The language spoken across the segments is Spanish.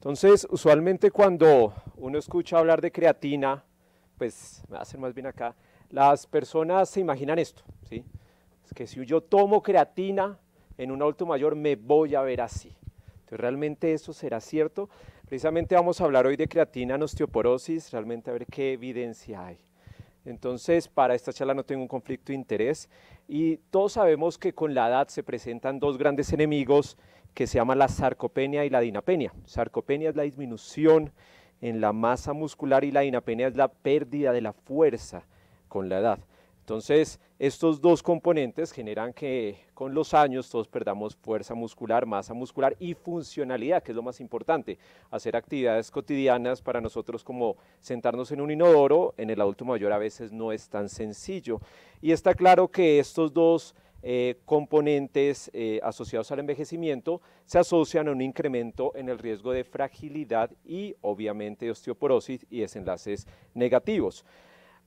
Entonces, usualmente cuando uno escucha hablar de creatina, pues me hacen más bien acá, las personas se imaginan esto, ¿sí? Es que si yo tomo creatina en un adulto mayor me voy a ver así. Entonces, ¿realmente eso será cierto? Precisamente vamos a hablar hoy de creatina en osteoporosis, realmente a ver qué evidencia hay. Entonces, para esta charla no tengo un conflicto de interés y todos sabemos que con la edad se presentan dos grandes enemigos que se llaman la sarcopenia y la dinapenia. Sarcopenia es la disminución en la masa muscular y la dinapenia es la pérdida de la fuerza con la edad. Entonces, estos dos componentes generan que con los años todos perdamos fuerza muscular, masa muscular y funcionalidad, que es lo más importante. Hacer actividades cotidianas para nosotros como sentarnos en un inodoro, en el adulto mayor a veces no es tan sencillo. Y está claro que estos dos componentes asociados al envejecimiento se asocian a un incremento en el riesgo de fragilidad y obviamente de osteoporosis y desenlaces negativos.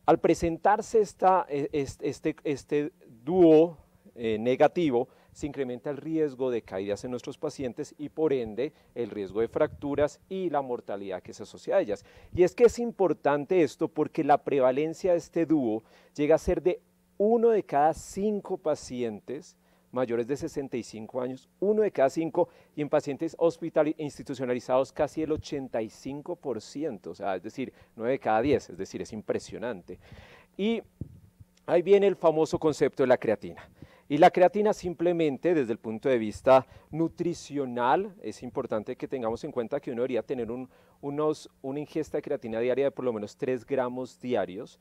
Al presentarse este dúo negativo, se incrementa el riesgo de caídas en nuestros pacientes y por ende el riesgo de fracturas y la mortalidad que se asocia a ellas. Y es que es importante esto porque la prevalencia de este dúo llega a ser de 1 de cada 5 pacientes mayores de 65 años, 1 de cada 5, y en pacientes institucionalizados casi el 85%, o sea, es decir, 9 de cada 10, es decir, es impresionante. Y ahí viene el famoso concepto de la creatina. Y la creatina simplemente desde el punto de vista nutricional, es importante que tengamos en cuenta que uno debería tener una ingesta de creatina diaria de por lo menos 3 gramos diarios.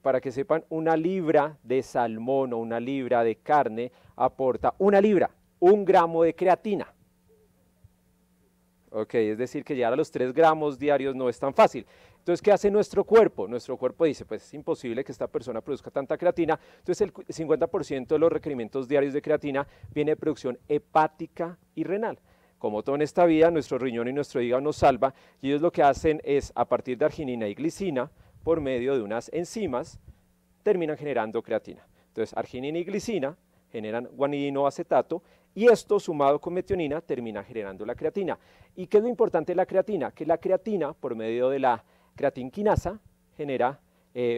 Para que sepan, 1 libra de salmón o 1 libra de carne aporta 1 libra, 1 gramo de creatina. Ok, es decir que llegar a los 3 gramos diarios no es tan fácil. Entonces, ¿qué hace nuestro cuerpo? Nuestro cuerpo dice, pues es imposible que esta persona produzca tanta creatina. Entonces, el 50% de los requerimientos diarios de creatina viene de producción hepática y renal. Como todo en esta vida, nuestro riñón y nuestro hígado nos salva y ellos lo que hacen es, a partir de arginina y glicina, por medio de unas enzimas, terminan generando creatina. Entonces, arginina y glicina generan guanidinoacetato y esto sumado con metionina termina generando la creatina. ¿Y qué es lo importante de la creatina? Que la creatina, por medio de la creatinquinasa, genera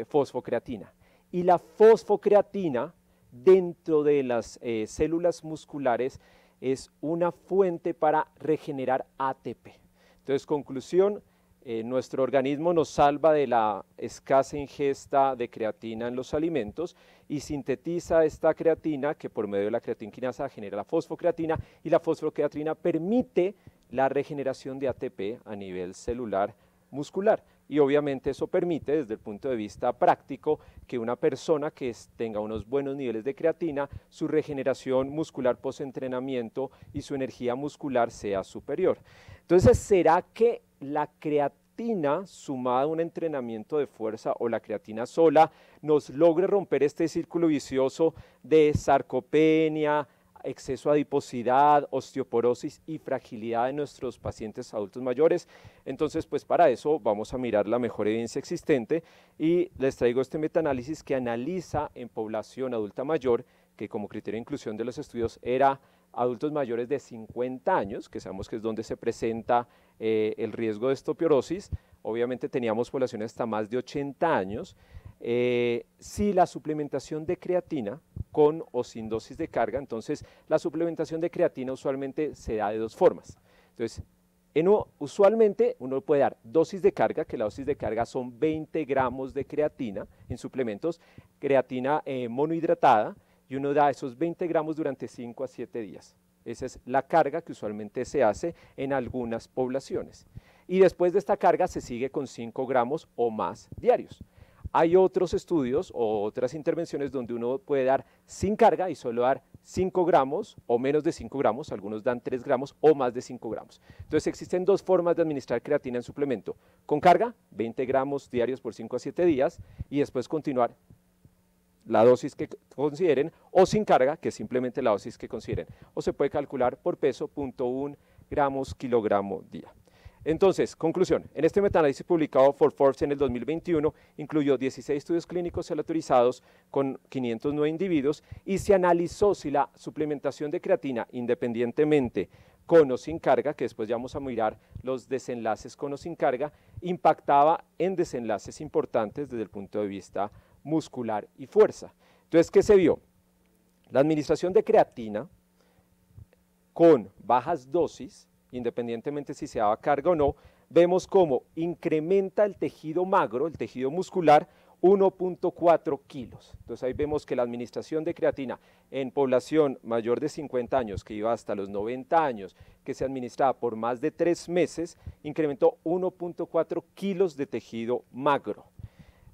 fosfocreatina. Y la fosfocreatina dentro de las células musculares es una fuente para regenerar ATP. Entonces, conclusión, nuestro organismo nos salva de la escasa ingesta de creatina en los alimentos y sintetiza esta creatina que por medio de la creatinquinasa genera la fosfocreatina y la fosfocreatina permite la regeneración de ATP a nivel celular muscular. Y obviamente eso permite desde el punto de vista práctico que una persona que tenga unos buenos niveles de creatina, su regeneración muscular postentrenamiento y su energía muscular sea superior. Entonces, ¿será que la creatina sumada a un entrenamiento de fuerza o la creatina sola nos logre romper este círculo vicioso de sarcopenia, exceso de adiposidad, osteoporosis y fragilidad de nuestros pacientes adultos mayores? Entonces, pues para eso vamos a mirar la mejor evidencia existente y les traigo este metaanálisis que analiza en población adulta mayor, que como criterio de inclusión de los estudios era adultos mayores de 50 años, que sabemos que es donde se presenta el riesgo de osteoporosis. Obviamente teníamos poblaciones hasta más de 80 años. Si la suplementación de creatina con o sin dosis de carga, entonces la suplementación de creatina usualmente se da de 2 formas. Entonces, usualmente uno puede dar dosis de carga, que la dosis de carga son 20 gramos de creatina en suplementos, creatina monohidratada, y uno da esos 20 gramos durante 5 a 7 días. Esa es la carga que usualmente se hace en algunas poblaciones. Y después de esta carga se sigue con 5 gramos o más diarios. Hay otros estudios o otras intervenciones donde uno puede dar sin carga y solo dar 5 gramos o menos de 5 gramos, algunos dan 3 gramos o más de 5 gramos. Entonces existen 2 formas de administrar creatina en suplemento. Con carga, 20 gramos diarios por 5 a 7 días y después continuar la dosis que consideren, o sin carga, que es simplemente la dosis que consideren. O se puede calcular por peso, 0.1 gramos kilogramo día. Entonces, conclusión, en este metaanálisis publicado por Forbes en el 2021, incluyó 16 estudios clínicos aleatorizados con 509 individuos y se analizó si la suplementación de creatina, independientemente con o sin carga, que después ya vamos a mirar los desenlaces con o sin carga, impactaba en desenlaces importantes desde el punto de vista muscular y fuerza. Entonces, ¿qué se vio? La administración de creatina con bajas dosis, independientemente si se daba carga o no, vemos cómo incrementa el tejido magro, el tejido muscular, 1.4 kilos. Entonces ahí vemos que la administración de creatina en población mayor de 50 años, que iba hasta los 90 años, que se administraba por más de 3 meses, incrementó 1.4 kilos de tejido magro.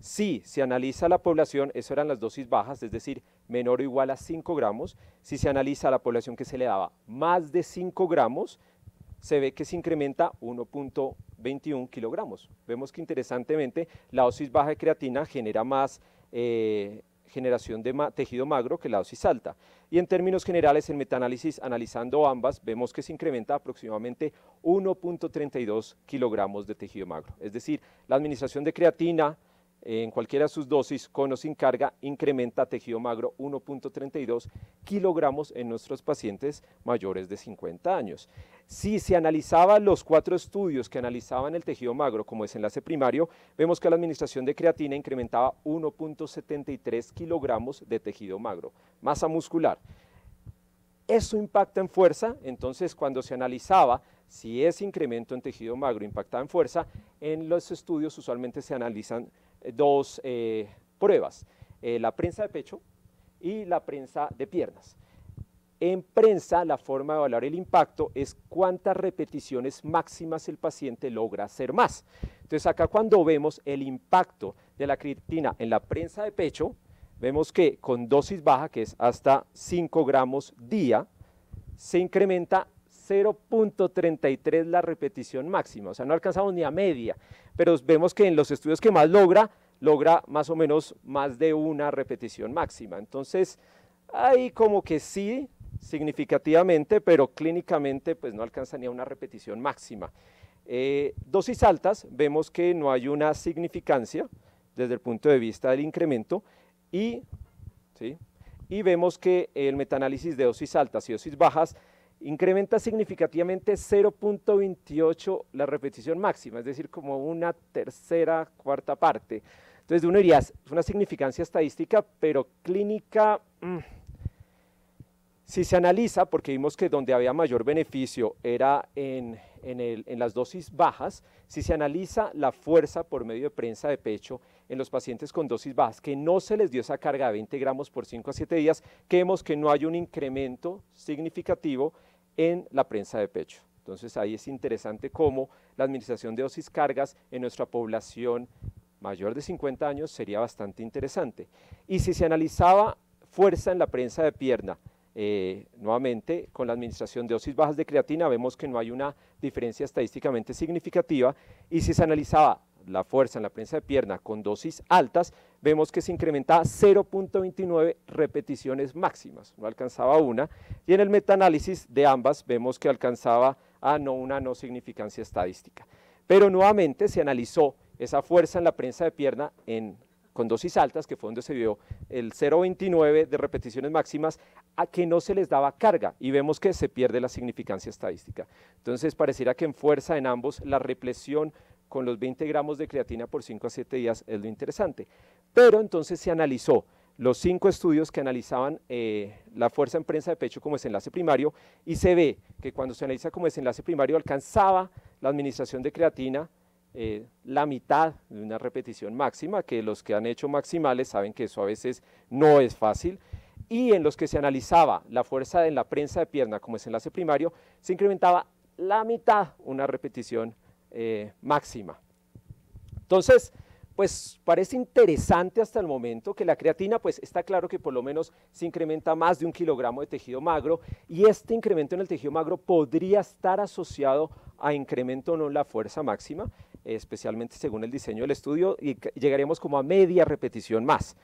Si se analiza la población, eso eran las dosis bajas, es decir, menor o igual a 5 gramos. Si se analiza la población que se le daba más de 5 gramos, se ve que se incrementa 1.21 kilogramos. Vemos que interesantemente la dosis baja de creatina genera más generación de tejido magro que la dosis alta. Y en términos generales, en metaanálisis, analizando ambas, vemos que se incrementa aproximadamente 1.32 kilogramos de tejido magro. Es decir, la administración de creatina en cualquiera de sus dosis, con o sin carga, incrementa tejido magro 1.32 kilogramos en nuestros pacientes mayores de 50 años. Si se analizaban los 4 estudios que analizaban el tejido magro como desenlace primario, vemos que la administración de creatina incrementaba 1.73 kilogramos de tejido magro, masa muscular. Eso impacta en fuerza, entonces cuando se analizaba si ese incremento en tejido magro impactaba en fuerza, en los estudios usualmente se analizan 2 pruebas, la prensa de pecho y la prensa de piernas. En prensa, la forma de evaluar el impacto es cuántas repeticiones máximas el paciente logra hacer más. Entonces acá cuando vemos el impacto de la creatina en la prensa de pecho, vemos que con dosis baja, que es hasta 5 gramos día, se incrementa 0.33 la repetición máxima, o sea, no alcanzamos ni a media, pero vemos que en los estudios que más logra más o menos más de una repetición máxima. Entonces, ahí como que sí, significativamente, pero clínicamente pues no alcanza ni a una repetición máxima. Dosis altas, vemos que no hay una significancia desde el punto de vista del incremento y vemos que el metaanálisis de dosis altas y dosis bajas incrementa significativamente 0.28 la repetición máxima, es decir, como una tercera, cuarta parte. Entonces uno diría, es una significancia estadística, pero clínica, si se analiza, porque vimos que donde había mayor beneficio era en las dosis bajas, si se analiza la fuerza por medio de prensa de pecho en los pacientes con dosis bajas, que no se les dio esa carga de 20 gramos por 5 a 7 días, que vemos que no hay un incremento significativo en la prensa de pecho. Entonces ahí es interesante cómo la administración de dosis cargas en nuestra población mayor de 50 años sería bastante interesante. Y si se analizaba fuerza en la prensa de pierna, nuevamente con la administración de dosis bajas de creatina vemos que no hay una diferencia estadísticamente significativa, y si se analizaba la fuerza en la prensa de pierna con dosis altas, vemos que se incrementaba 0.29 repeticiones máximas, no alcanzaba una, y en el metaanálisis de ambas vemos que alcanzaba una no significancia estadística. Pero nuevamente se analizó esa fuerza en la prensa de pierna con dosis altas, que fue donde se vio el 0.29 de repeticiones máximas, a que no se les daba carga, y vemos que se pierde la significancia estadística. Entonces pareciera que en fuerza en ambos la represión con los 20 gramos de creatina por 5 a 7 días es lo interesante. Pero entonces se analizó los 5 estudios que analizaban la fuerza en prensa de pecho como desenlace primario, y se ve que cuando se analiza como desenlace primario alcanzaba la administración de creatina la mitad de una repetición máxima, que los que han hecho maximales saben que eso a veces no es fácil, y en los que se analizaba la fuerza en la prensa de pierna como desenlace primario, se incrementaba la mitad una repetición máxima. Entonces, pues parece interesante hasta el momento que la creatina, pues está claro que por lo menos se incrementa más de 1 kilogramo de tejido magro, y este incremento en el tejido magro podría estar asociado a incremento o no en la fuerza máxima, especialmente según el diseño del estudio, y llegaremos como a media repetición más.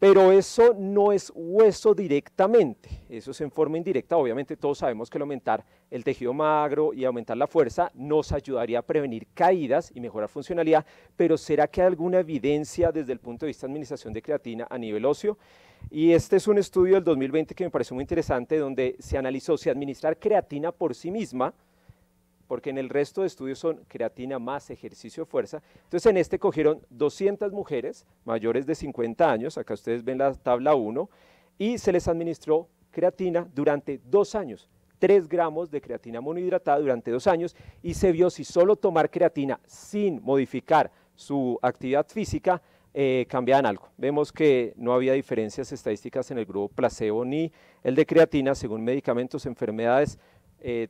Pero eso no es hueso directamente, eso es en forma indirecta. Obviamente todos sabemos que el aumentar el tejido magro y aumentar la fuerza nos ayudaría a prevenir caídas y mejorar funcionalidad, pero ¿será que hay alguna evidencia desde el punto de vista de administración de creatina a nivel óseo? Y este es un estudio del 2020 que me pareció muy interesante, donde se analizó si administrar creatina por sí misma, porque en el resto de estudios son creatina más ejercicio de fuerza. Entonces en este cogieron 200 mujeres mayores de 50 años, acá ustedes ven la tabla 1, y se les administró creatina durante 2 años, 3 gramos de creatina monohidratada durante 2 años, y se vio si solo tomar creatina sin modificar su actividad física cambiaban algo. Vemos que no había diferencias estadísticas en el grupo placebo ni el de creatina según medicamentos, enfermedades,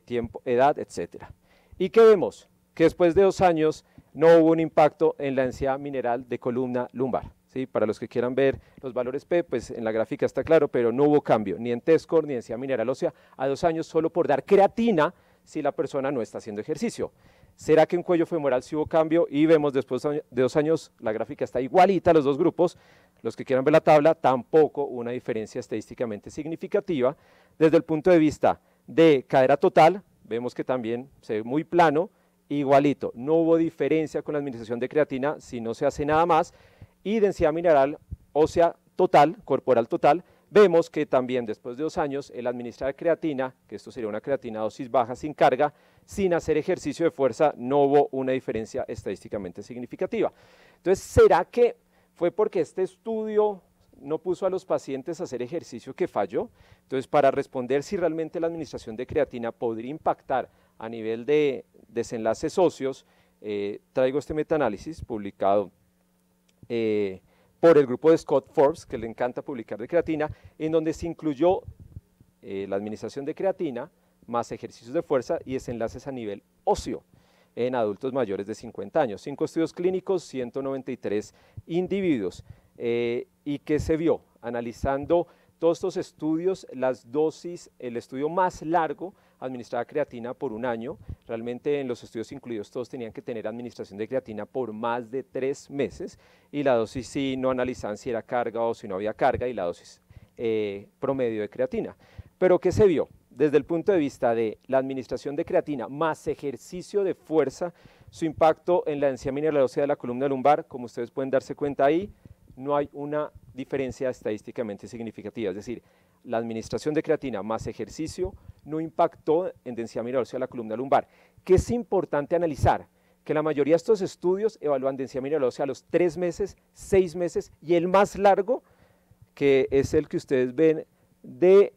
tiempo, edad, etcétera. ¿Y qué vemos? Que después de 2 años no hubo un impacto en la densidad mineral de columna lumbar. ¿Sí? Para los que quieran ver los valores P, pues en la gráfica está claro, pero no hubo cambio ni en T-score ni en densidad mineral ósea a 2 años solo por dar creatina si la persona no está haciendo ejercicio. ¿Será que en cuello femoral sí hubo cambio? Y vemos después de 2 años, la gráfica está igualita, los dos grupos. Los que quieran ver la tabla, tampoco una diferencia estadísticamente significativa. Desde el punto de vista de cadera total, vemos que también se ve muy plano, igualito. No hubo diferencia con la administración de creatina si no se hace nada más. Y densidad mineral ósea total, corporal total, vemos que también después de 2 años el administrar creatina, que esto sería una creatina dosis baja sin carga, sin hacer ejercicio de fuerza, no hubo una diferencia estadísticamente significativa. Entonces, ¿será que fue porque este estudio no puso a los pacientes a hacer ejercicio que falló? Entonces, para responder si realmente la administración de creatina podría impactar a nivel de desenlaces óseos, traigo este metaanálisis publicado por el grupo de Scott Forbes, que le encanta publicar de creatina, en donde se incluyó la administración de creatina más ejercicios de fuerza y desenlaces a nivel óseo en adultos mayores de 50 años. 5 estudios clínicos, 193 individuos. ¿Y qué se vio? Analizando todos estos estudios, las dosis, el estudio más largo, administraba creatina por 1 año. Realmente en los estudios incluidos todos tenían que tener administración de creatina por más de 3 meses y la dosis sí no analizaban si era carga o si no había carga y la dosis promedio de creatina. Pero ¿qué se vio? Desde el punto de vista de la administración de creatina más ejercicio de fuerza, su impacto en la densidad mineral ósea de la columna lumbar, como ustedes pueden darse cuenta ahí, no hay una diferencia estadísticamente significativa, es decir, la administración de creatina más ejercicio no impactó en densidad mineral ósea de la columna lumbar. ¿Qué es importante analizar? Que la mayoría de estos estudios evalúan densidad mineral ósea a los 3 meses, 6 meses y el más largo, que es el que ustedes ven de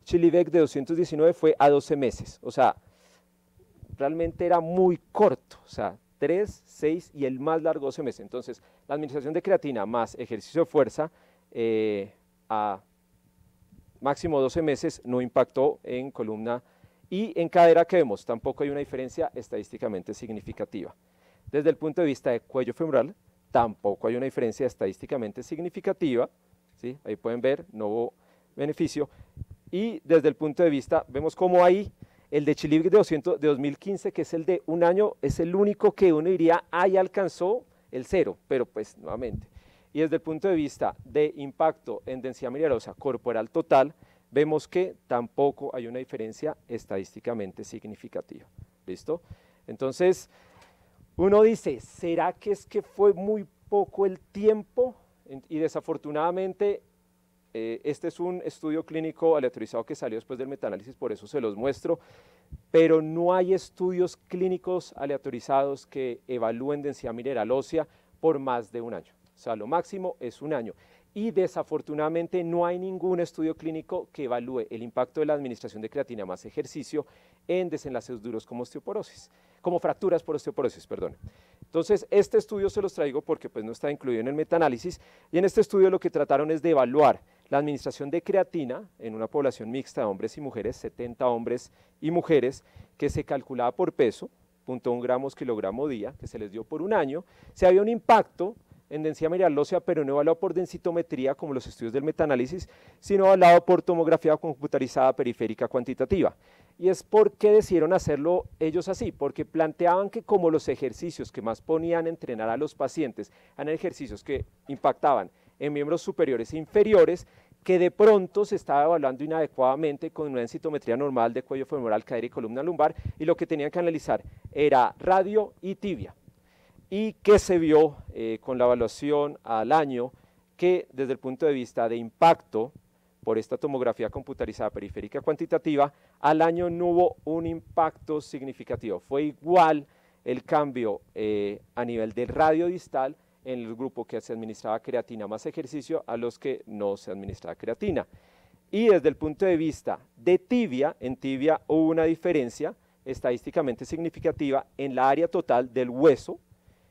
Chilivec de 219, fue a 12 meses, o sea, realmente era muy corto, o sea, 3, 6 y el más largo 12 meses. Entonces, la administración de creatina más ejercicio de fuerza a máximo 12 meses no impactó en columna y en cadera que vemos, tampoco hay una diferencia estadísticamente significativa. Desde el punto de vista de cuello femoral, tampoco hay una diferencia estadísticamente significativa, ¿sí? Ahí pueden ver, no hubo beneficio. Y desde el punto de vista, vemos cómo ahí el de Chilivec de 2015, que es el de 1 año, es el único que uno diría, ahí alcanzó el 0, pero pues nuevamente. Y desde el punto de vista de impacto en densidad mineral ósea corporal total, vemos que tampoco hay una diferencia estadísticamente significativa. ¿Listo? Entonces, uno dice, ¿será que es que fue muy poco el tiempo? Y desafortunadamente, este es un estudio clínico aleatorizado que salió después del metaanálisis, por eso se los muestro, pero no hay estudios clínicos aleatorizados que evalúen densidad mineral ósea por más de 1 año. O sea, lo máximo es 1 año. Y desafortunadamente no hay ningún estudio clínico que evalúe el impacto de la administración de creatina más ejercicio en desenlaces duros como osteoporosis, como fracturas por osteoporosis, perdón. Entonces, este estudio se los traigo porque pues, no está incluido en el metaanálisis, y en este estudio lo que trataron es de evaluar la administración de creatina en una población mixta de hombres y mujeres, 70 hombres y mujeres, que se calculaba por peso, 0.1 gramos kilogramo día, que se les dio por 1 año. Si había un impacto en densidad mineral ósea, pero no evaluado por densitometría como los estudios del metaanálisis, sino evaluado por tomografía computarizada periférica cuantitativa. Y es porque decidieron hacerlo ellos así, porque planteaban que como los ejercicios que más ponían a entrenar a los pacientes eran ejercicios que impactaban en miembros superiores e inferiores, que de pronto se estaba evaluando inadecuadamente con una densitometría normal de cuello femoral, cadera y columna lumbar, y lo que tenían que analizar era radio y tibia. Y que se vio con la evaluación al año que desde el punto de vista de impacto por esta tomografía computarizada periférica cuantitativa, al año no hubo un impacto significativo. Fue igual el cambio a nivel del radio distal en el grupo que se administraba creatina más ejercicio a los que no se administraba creatina. Y desde el punto de vista de tibia, en tibia hubo una diferencia estadísticamente significativa en la área total del hueso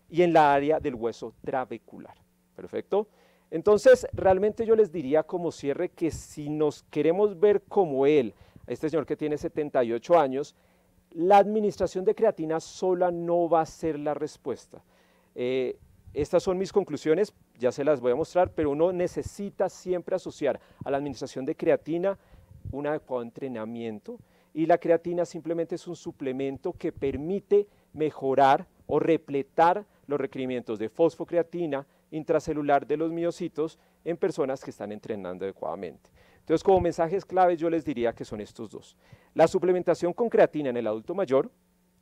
y en la área del hueso trabecular. ¿Perfecto? Entonces, realmente yo les diría como cierre que si nos queremos ver como él, este señor que tiene 78 años, la administración de creatina sola no va a ser la respuesta. Estas son mis conclusiones, ya se las voy a mostrar, pero uno necesita siempre asociar a la administración de creatina un adecuado entrenamiento, y la creatina simplemente es un suplemento que permite mejorar o repletar los requerimientos de fosfocreatina intracelular de los miocitos en personas que están entrenando adecuadamente. Entonces, como mensajes claves yo les diría que son estos dos. La suplementación con creatina en el adulto mayor,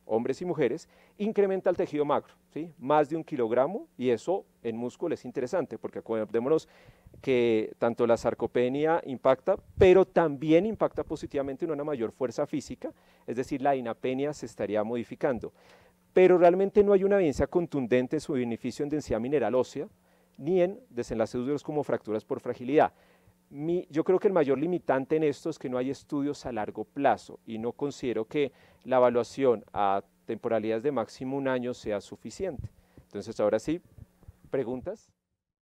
hombres y mujeres, incrementa el tejido magro, ¿sí? Más de 1 kilogramo, y eso en músculo es interesante, porque acordémonos que tanto la sarcopenia impacta, pero también impacta positivamente en una mayor fuerza física, es decir, la dinapenia se estaría modificando. Pero realmente no hay una evidencia contundente en su beneficio en densidad mineral ósea, ni en desenlaces duros como fracturas por fragilidad. Yo creo que el mayor limitante en esto es que no hay estudios a largo plazo, y no considero que la evaluación a temporalidades de máximo 1 año sea suficiente. Entonces, ahora sí, ¿preguntas?